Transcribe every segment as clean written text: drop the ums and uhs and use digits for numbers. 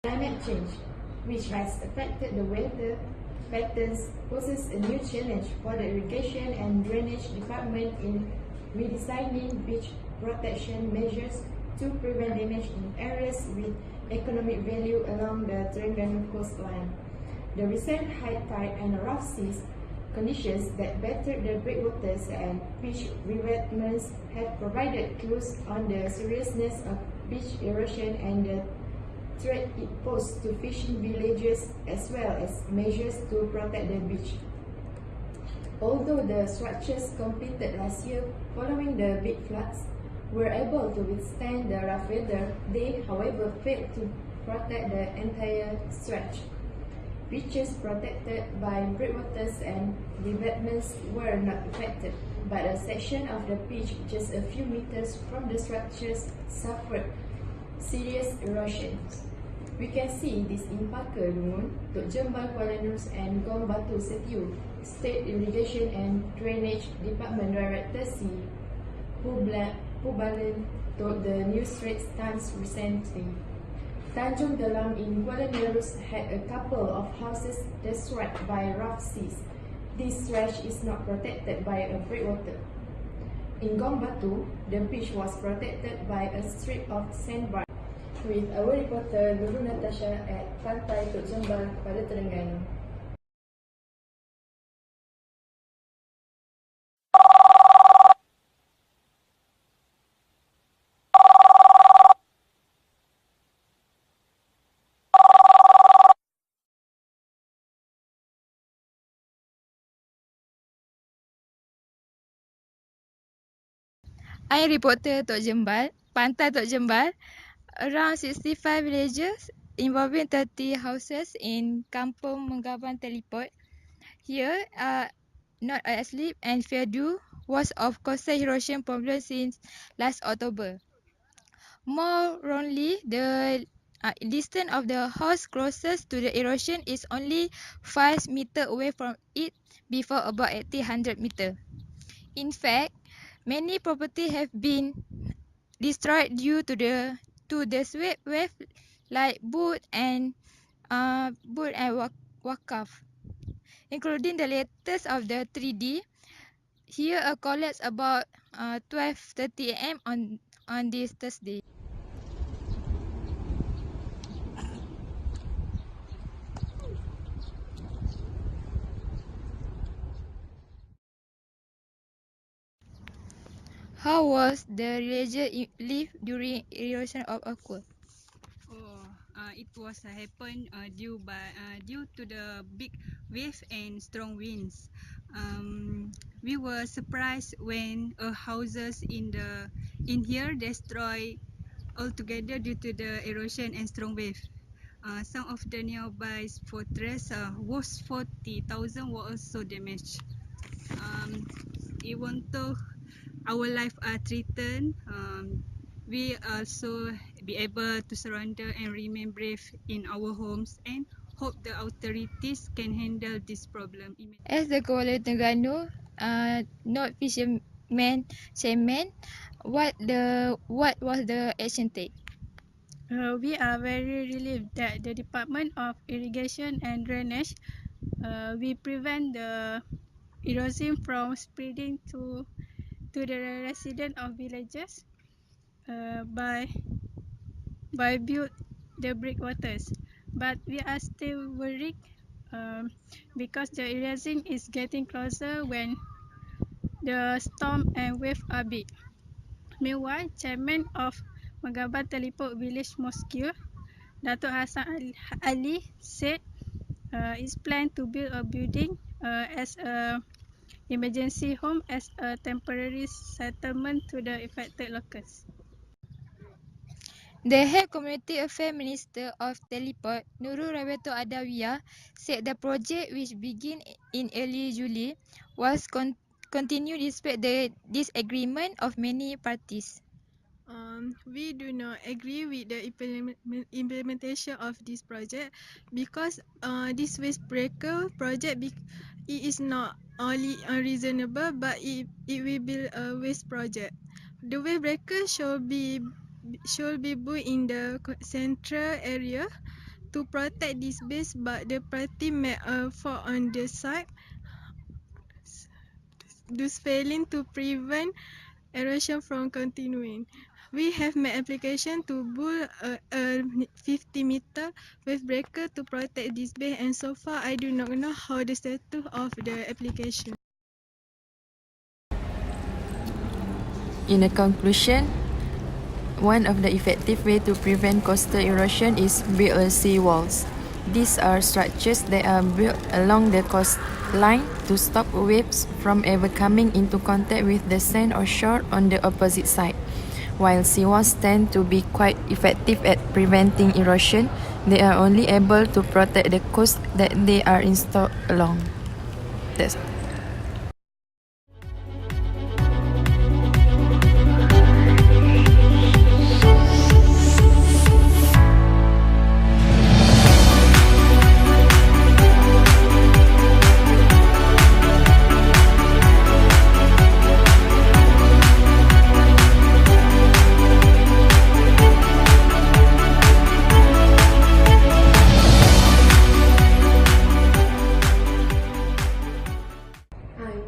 Climate change, which has affected the weather patterns, poses a new challenge for the irrigation and drainage department in redesigning beach protection measures to prevent damage in areas with economic value along the Terengganu coastline. The recent high tide and rough seas conditions that battered the breakwaters and beach revetments have provided clues on the seriousness of beach erosion and the threat it poses to fishing villages as well as measures to protect the beach. Although the structures completed last year following the big floods were able to withstand the rough weather, they however failed to protect the entire stretch. Beaches protected by breakwaters and revetments were not affected, but a section of the beach just a few meters from the structures suffered serious erosion. We can see this in Parker Lungun, Tok Jembal Kuala Nus and Gong Batu Setiu. State Irrigation and Drainage Department Director C. Pubalan told the News Straits Times recently. Tanjung Dalam in Kuala Nerus had a couple of houses destroyed by rough seas. This stretch is not protected by a breakwater. In Gong Batu, the beach was protected by a strip of sandbar. With our reporter Nurul Natasha at Pantai Tok Jembal pada Terengganu. I reporter Tok Jembal, Pantai Tok Jembal. Around 65 villages involving 30 houses in Kampung Menggaban Teleport. Here are not asleep and fear due was of coastal erosion problem since last October. More wrongly, the distance of the house closest to the erosion is only 5 meters away from it before about 800 meters. In fact, many properties have been destroyed due to the sweep wave like boot and wakaf, including the latest of the 3D. Here a collapse about 12:30 a.m. on this Thursday. How was the religion lived during erosion of Aqua? It was happened due to the big wave and strong winds. We were surprised when houses in here destroyed altogether due to the erosion and strong wave. Some of the nearby fortress was 40,000 were also damaged. Even though our life are threatened, we also be able to surrender and remain brave in our homes and hope the authorities can handle this problem. As the Kuala Terengganu, not fisherman, shaman, what was the action take? We are very relieved that the Department of Irrigation and Drainage we prevent the erosion from spreading to the residents of villages by build the breakwaters. But we are still worried because the erosion is getting closer when the storm and wave are big. Meanwhile, Chairman of Menggaban Teleport Village Mosque, Datuk Hassan Ali said it's planned to build a building as a emergency home as a temporary settlement to the affected locals. The head community affairs minister of Teleport, Nurul Rabiatul Adawiyah, said the project, which began in early July, was continued despite the disagreement of many parties. We do not agree with the implementation of this project because this waste breaker project it is not only unreasonable but it will be a waste project. The waste breaker should be built in the central area to protect this base, but the party made a fault on the site, thus failing to prevent erosion from continuing. We have made application to build a 50-meter wave breaker to protect this base, and so far I do not know how the status of the application. In a conclusion, one of the effective ways to prevent coastal erosion is build a sea walls. These are structures that are built along the coastline to stop waves from ever coming into contact with the sand or shore on the opposite side. While seawalls tend to be quite effective at preventing erosion, they are only able to protect the coast that they are installed along. That's all.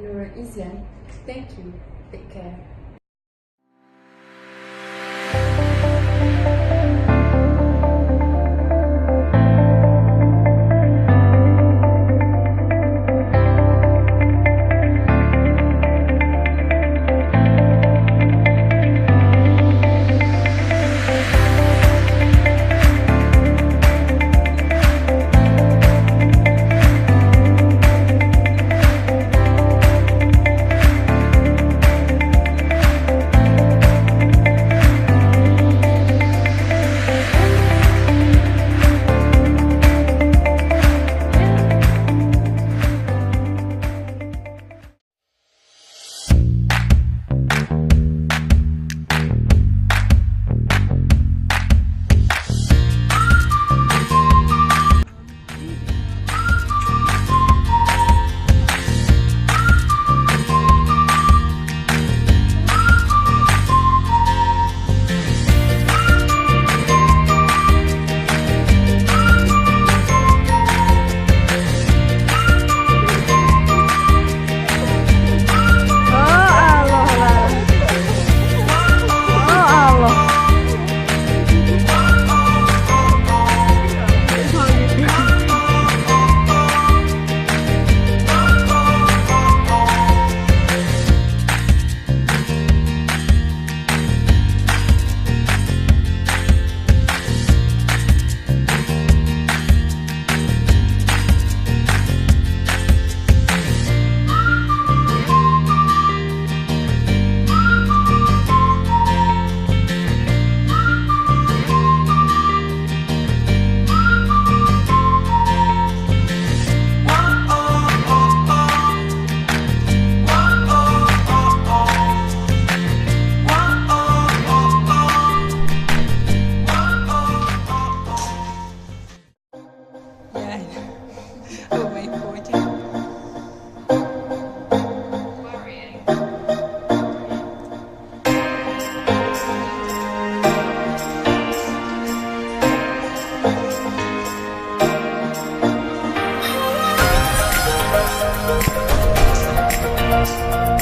EROSION. Thank you. Take care. Yeah.